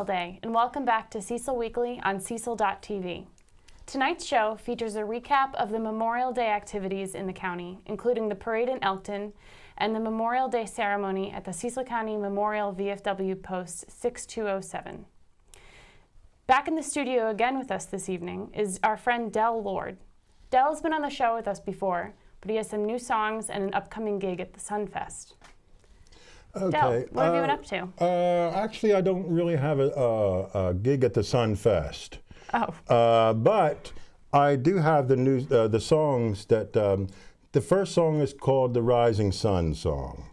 Memorial Day, and welcome back to Cecil Weekly on Cecil.tv. Tonight's show features a recap of the Memorial Day activities in the county, including the parade in Elkton and the Memorial Day ceremony at the Cecil County Memorial VFW Post 6207. Back in the studio again with us this evening is our friend Dell Lord. Dell has been on the show with us before, but he has some new songs and an upcoming gig at the Sunfest. Okay. Dell, what have you been up to? Actually, I don't really have a gig at the Sunfest. Oh. But I do have the songs that, the first song is called the Rising Sun song.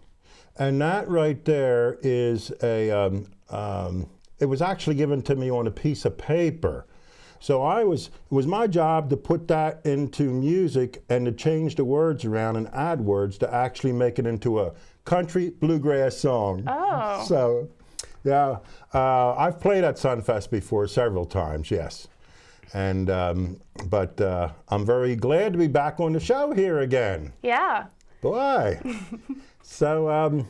And that right there is it was actually given to me on a piece of paper. So it was my job to put that into music and to change the words around and add words to actually make it into a country bluegrass song. Oh. So, yeah, I've played at Sunfest before several times, yes. And, but I'm very glad to be back on the show here again. Yeah. Boy. So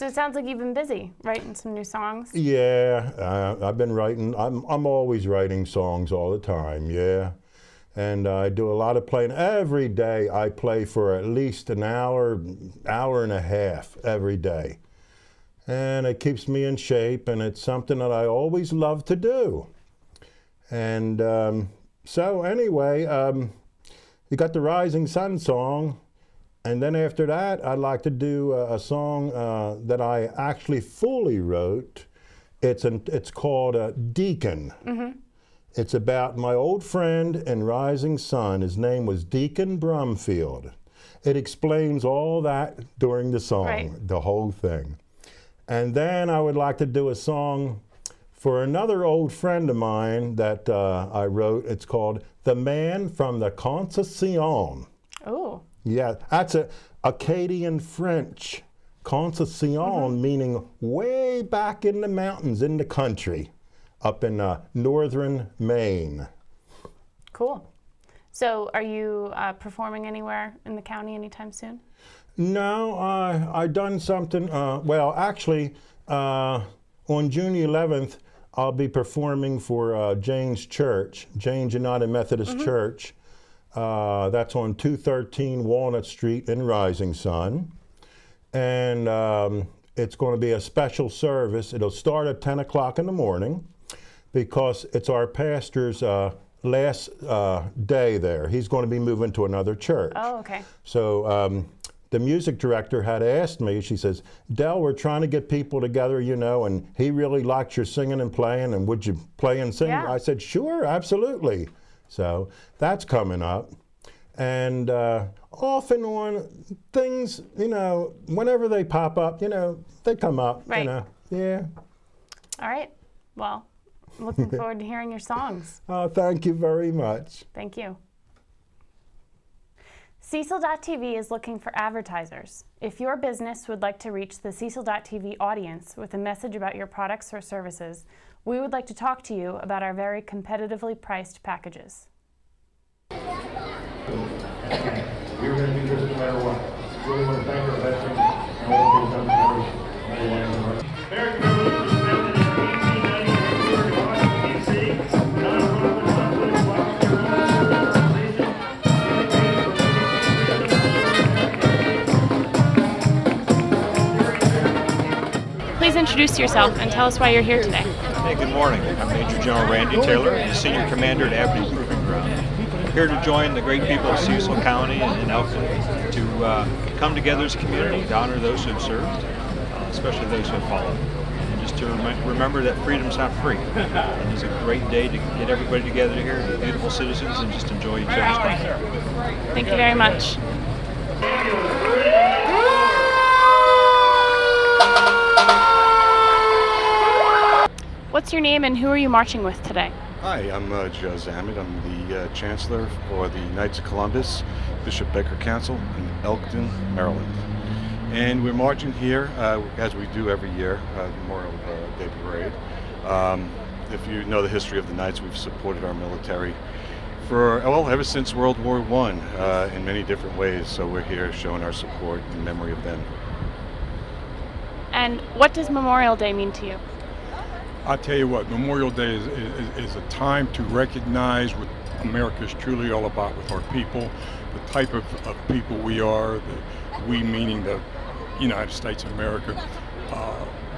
it sounds like you've been busy writing some new songs. Yeah, I've been writing. I'm always writing songs all the time, yeah. And I do a lot of playing. Every day I play for at least an hour, hour and a half every day. And it keeps me in shape, and it's something that I always love to do. And so anyway, you got the Rising Sun song. And then after that, I'd like to do a song that I actually fully wrote. It's called Deacon. Mm-hmm. It's about my old friend and rising sun. His name was Deacon Brumfield. It explains all that during the song, right. The whole thing. And then I would like to do a song for another old friend of mine that I wrote. It's called The Man from the Concession. Oh. Yeah, that's a Acadian French. Concession, meaning way back in the mountains in the country, up in northern Maine. Cool. So are you performing anywhere in the county anytime soon? No, I done something, well actually on June 11th I'll be performing for Jane's Church, Jane's United Methodist Church. That's on 213 Walnut Street in Rising Sun. And it's going to be a special service. It'll start at 10 o'clock in the morning because it's our pastor's last day there. He's going to be moving to another church. Oh, okay. So the music director had asked me, she says, Dell, we're trying to get people together, you know, and he really likes your singing and playing, and would you play and sing? Yeah. I said, sure, absolutely. So that's coming up. And off and on, things, you know, whenever they pop up, you know, they come up, right. You know, yeah. All right. Well, I'm looking forward to hearing your songs. Oh, thank you very much. Thank you. Cecil.tv is looking for advertisers. If your business would like to reach the Cecil.tv audience with a message about your products or services, we would like to talk to you about our very competitively priced packages. We were going to do this no matter what. We really want to thank our veterans and all the people done for American Revolution was founded in 1890 in Newark, Washington, D.C. Non-profit, non-political, organization. Please introduce yourself and tell us why you're here today. Hey, good morning. I'm Major General Randy Taylor, the Senior Commander at Avenue Proving Ground. Here to join the great people of Cecil County and Elkton to come together as a community to honor those who have served, especially those who have fallen. And just to remember that freedom's not free. And it's a great day to get everybody together here, beautiful citizens, and just enjoy each other's company. Thank you very much. What's your name and who are you marching with today? Hi, I'm Joe Zammit. I'm the Chancellor for the Knights of Columbus Bishop Becker Council in Elkton, Maryland. And we're marching here, as we do every year, Memorial Day Parade. If you know the history of the Knights, we've supported our military for, well, ever since World War I in many different ways. So we're here showing our support in memory of them. And what does Memorial Day mean to you? I tell you what, Memorial Day is a time to recognize what America is truly all about with our people, the type of people we are, we meaning the United States of America,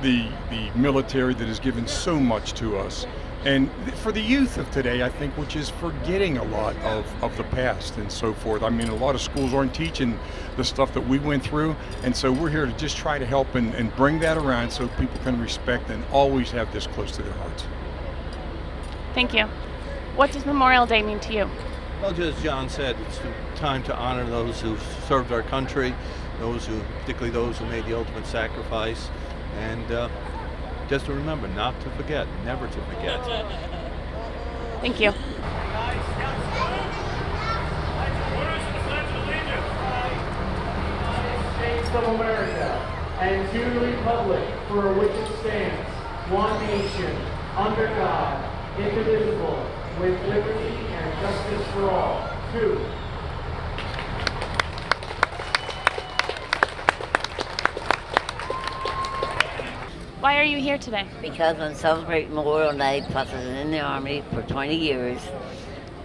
the military that has given so much to us. And for the youth of today, I think, which is forgetting a lot of the past and so forth. I mean, a lot of schools aren't teaching the stuff that we went through, and so we're here to just try to help and bring that around so people can respect and always have this close to their hearts. Thank you. What does Memorial Day mean to you? Well, just as John said, it's a time to honor those who've served our country, particularly those who made the ultimate sacrifice, and just to remember not to forget, never to forget. Thank you. States of America, and to the republic for which it stands, one nation, under God, indivisible, with liberty and justice for all. 2. Why are you here today? Because I'm celebrating Memorial Day, plus I was in the Army for 20 years,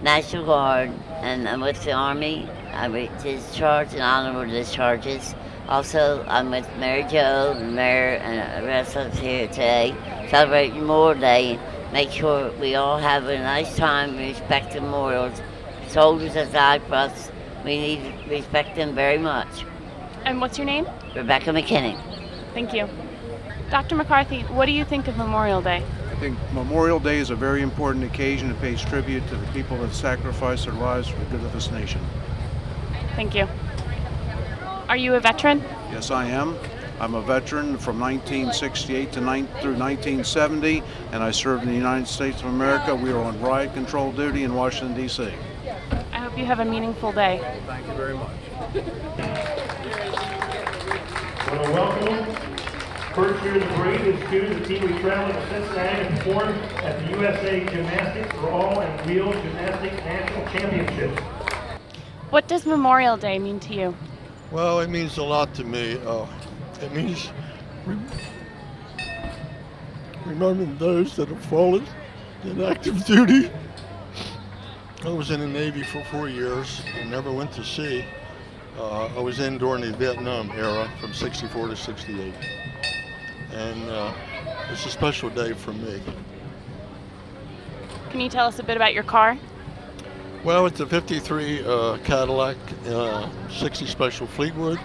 National Guard, and I'm with the Army. I discharge and honorable discharges. Also, I'm with Mary Jo, the mayor, and the rest of us here today, celebrating Memorial Day. Make sure we all have a nice time, respect the memorials. Soldiers that died for us, we need to respect them very much. And what's your name? Rebecca McKinney. Thank you. Dr. McCarthy, what do you think of Memorial Day? I think Memorial Day is a very important occasion that pays tribute to the people that sacrificed their lives for the good of this nation. Thank you. Are you a veteran? Yes, I am. I'm a veteran from 1968 through 1970, and I served in the United States of America. We were on riot control duty in Washington, D.C. I hope you have a meaningful day. Thank you very much. I want to welcome first year of the parade is to the team we traveled to Cincinnati and performed at the USA Gymnastics for All and Wheel Gymnastics National Championships. What does Memorial Day mean to you? Well, it means a lot to me. It means remembering those that have fallen in active duty. I was in the Navy for 4 years and never went to sea. I was in during the Vietnam era from 64 to 68. And it's a special day for me. Can you tell us a bit about your car? Well, it's a 53 Cadillac 60 Special Fleetwood.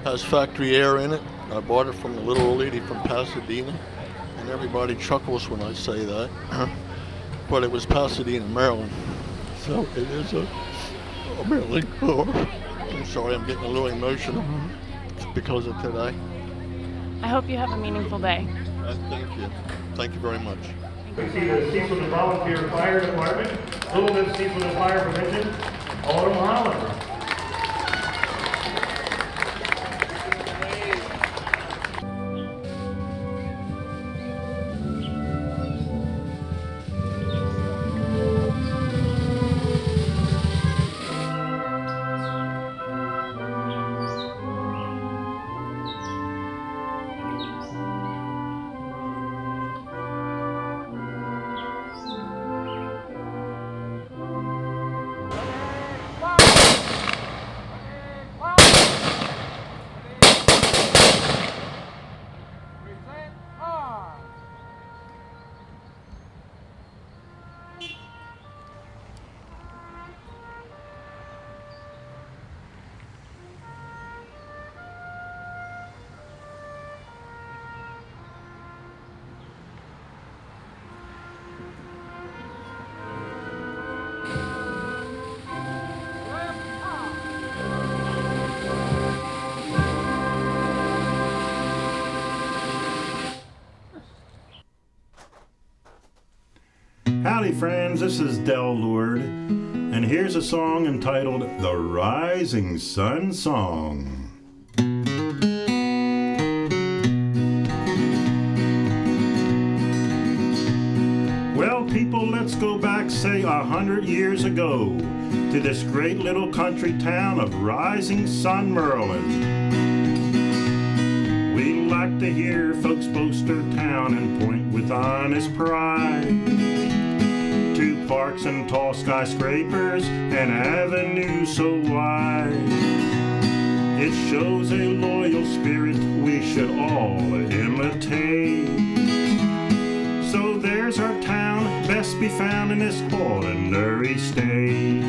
Has factory air in it. I bought it from a little old lady from Pasadena, and everybody chuckles when I say that. But it was Pasadena, Maryland. So it is a Maryland car. I'm sorry, I'm getting a little emotional because of today. I hope you have a meaningful day. Thank you. Thank you very much. We see the Cecil Volunteer Fire Department, Littleton Cecil Fire Prevention, Autumn Holland. Howdy friends, this is Dell Lord, and here's a song entitled The Rising Sun Song. Well people, let's go back, say 100 years ago, to this great little country town of Rising Sun, Maryland. We like to hear folks boast their town and point with honest pride to parks and tall skyscrapers and avenues so wide. It shows a loyal spirit we should all imitate. So there's our town, best be found in this ordinary state.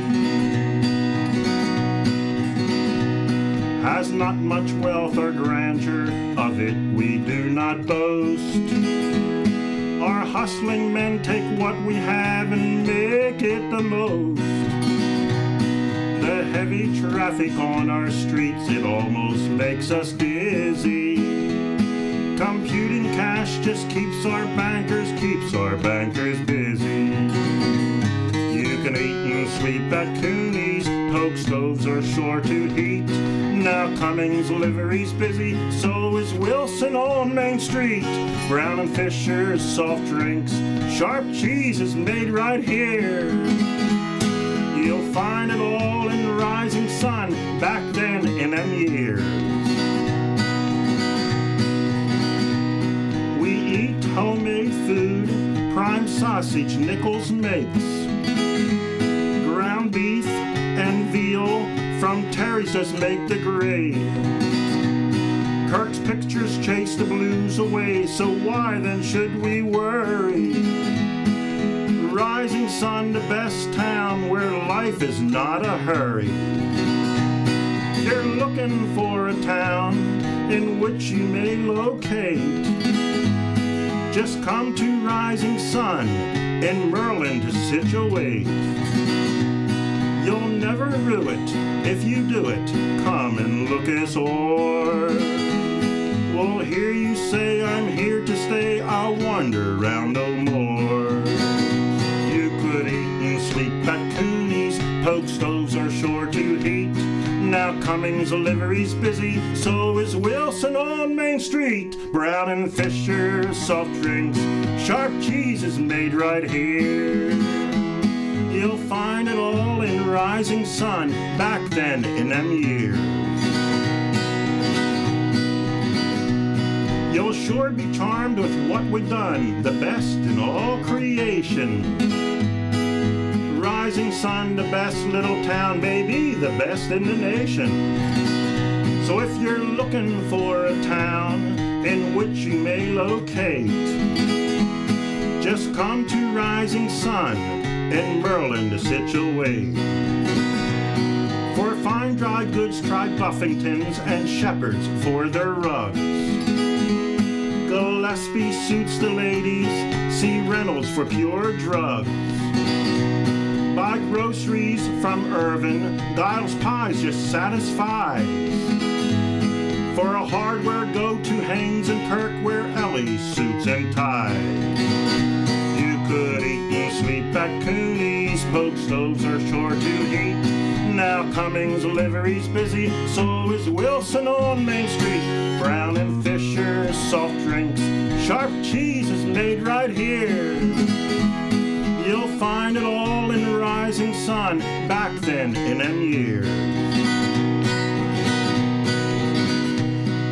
Has not much wealth or grandeur, of it we do not boast. Our hustling men take what we have and make it the most. The heavy traffic on our streets, it almost makes us dizzy. Computing cash just keeps our bankers busy. You can eat and sleep at Cooney's, poke stoves are sure to heat. Now Cummings livery's busy, so is Wilson on Main Street. Brown and Fisher's soft drinks, sharp cheese is made right here. You'll find it all in Rising Sun, back then in them years. We eat homemade food, prime sausage Nichols makes. Ground beef and veal from Terry's does make the grade. Kirk's pictures chase the blues away, so why then should we worry? Rising Sun, the best town where life is not a hurry. You're looking for a town in which you may locate. Just come to Rising Sun in Merlin to situate. You'll never rue it if you do it. Come and look us o'er. We'll hear you say, I'm here to stay. I'll wander round no more. You could eat and sleep at Cooney's, poke stoves are sure to heat. Now Cummings livery's busy, so is Wilson on Main Street. Brown and Fisher soft drinks, sharp cheese is made right here. You'll find it all in Rising Sun, back then in them years. You'll sure be charmed with what we've done, the best in all creation. Rising Sun, the best little town, maybe the best in the nation. So if you're looking for a town in which you may locate, just come to Rising Sun in Merlin to situate. For fine dry goods, try Buffington's and Shepherd's for their rugs. Gillespie suits the ladies, see Reynolds for pure drugs. Buy groceries from Irvin, Giles Pies just satisfies. For a hardware, go to Haynes and Kirk, where Ellie's suits and ties. You could eat and sleep at Cooney's, poke stoves are sure to heat. Now Cummings livery's busy, so is Wilson on Main Street. Brown and Fisher soft drinks, sharp cheese is made right here. You'll find it all in Rising Sun, back then in them years.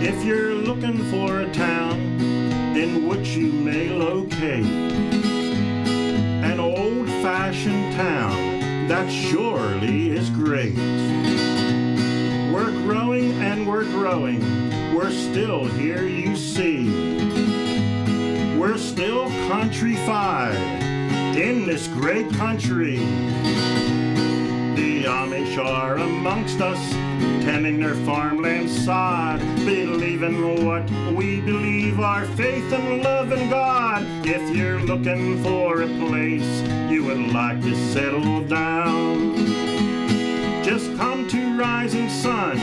If you're looking for a town in which you may locate, an old-fashioned town that surely is great. We're growing and we're growing, we're still here you see. We're still countrified in this great country. The Amish are amongst us, tending their farmland sod, believing what we believe, our faith and love in God. If you're looking for a place you would like to settle down, just come to Rising Sun,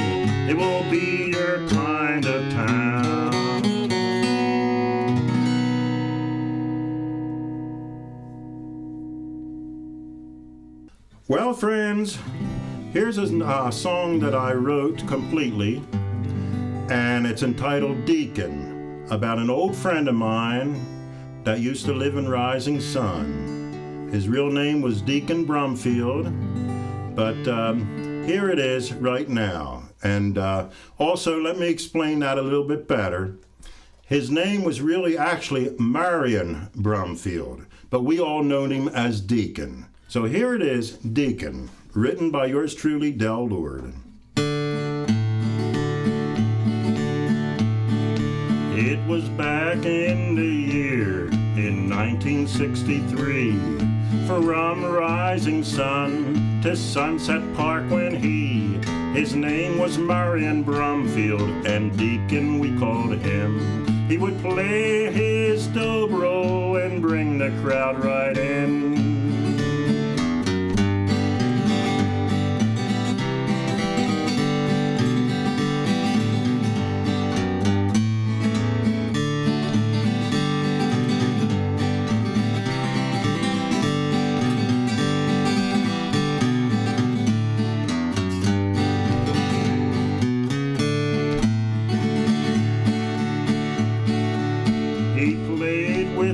it will be your kind of town. Well, friends, here's a song that I wrote completely, and it's entitled Deacon, about an old friend of mine that used to live in Rising Sun. His real name was Deacon Brumfield, but here it is right now. And also, let me explain that a little bit better. His name was really actually Marion Brumfield, but we all know him as Deacon. So here it is, Deacon, written by yours truly, Dell Lord. It was back in the year in 1963, from rising sun to Sunset Park when his name was Marion Brumfield, and Deacon we called him. He would play his dobro and bring the crowd right in.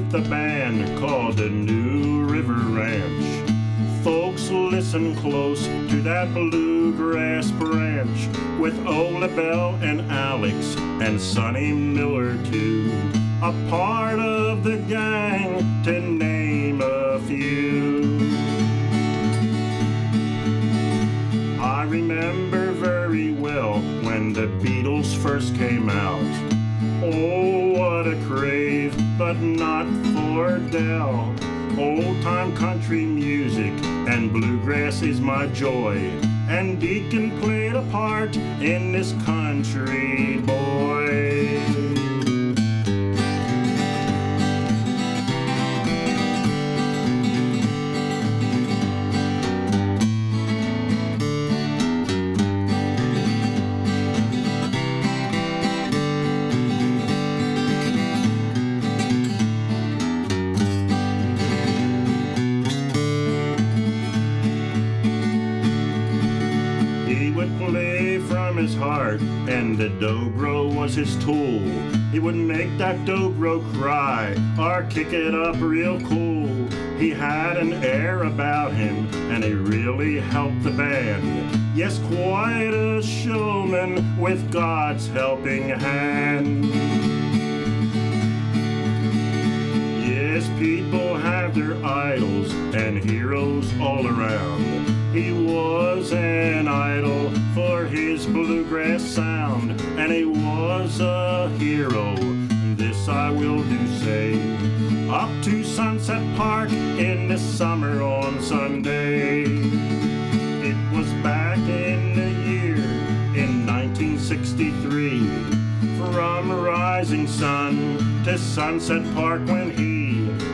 The band called the New River Ranch. Folks listen close to that bluegrass branch, with Ola Bell and Alex and Sonny Miller too, a part of the gang to name a few. I remember very well when the Beatles first came out. Oh, what a crave, but not for Dell. Old-time country music and bluegrass is my joy, and Deacon played a part in this country boy. His heart, and the dobro was his tool. He would make that dobro cry or kick it up real cool. He had an air about him, and he really helped the band. Yes, quite a showman with God's helping hand. Yes, people have their idols and heroes all around. He was an idol for his bluegrass sound, and he was a hero, this I will do say. Up to Sunset Park in the summer on Sunday. It was back in the year in 1963, from rising sun to Sunset Park when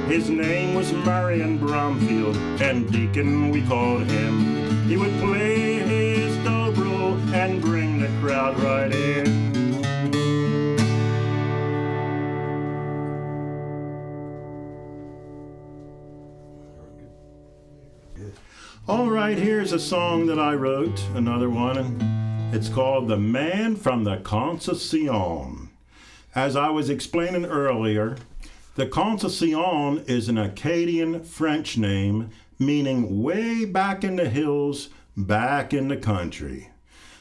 his name was Marion Brumfield, and Deacon we called him. He would play his dobro and bring the crowd right in. All right, here's a song that I wrote, another one, and it's called The Man from the Concession. As I was explaining earlier, the Concession is an Acadian French name meaning way back in the hills, back in the country.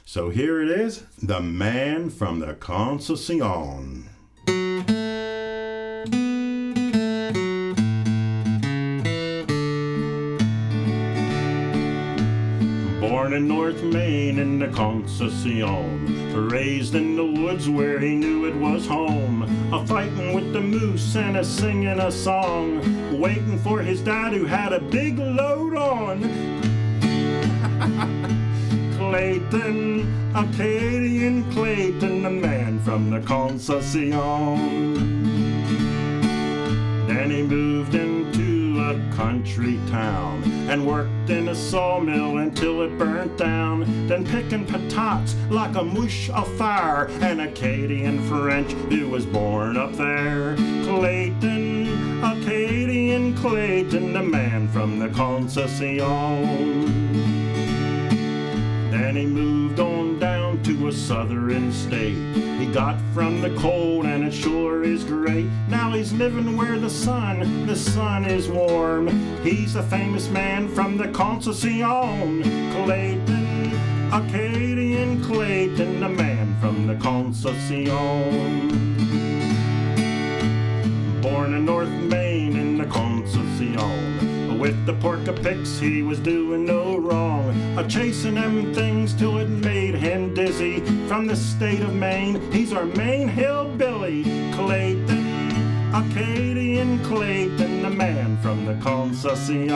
So here it is, The Man from the Concession. Born in North Maine in the Concession, raised in the woods where he knew it was home, a fighting with the moose and a singing a song, waiting for his dad who had a big load on. Clayton, Acadian Clayton, the man from the Concession. Then he moved into a country town and worked in a sawmill until it burnt down. Then picking patates like a mouche of fire, an Acadian French who was born up there. Clayton, Acadian Clayton, the man from the Concession. Then he moved on down to a southern state. He got from the cold and it sure is great. Now he's living where the sun is warm. He's a famous man from the Concession. Clayton, Acadian Clayton, the man from the Concession. Born in North Maine in the Concession. With the pork-a-picks he was doing no wrong, a-chasing them things till it made him dizzy. From the state of Maine, he's our Maine hillbilly, Clayton, Acadian Clayton, the man from the Concession.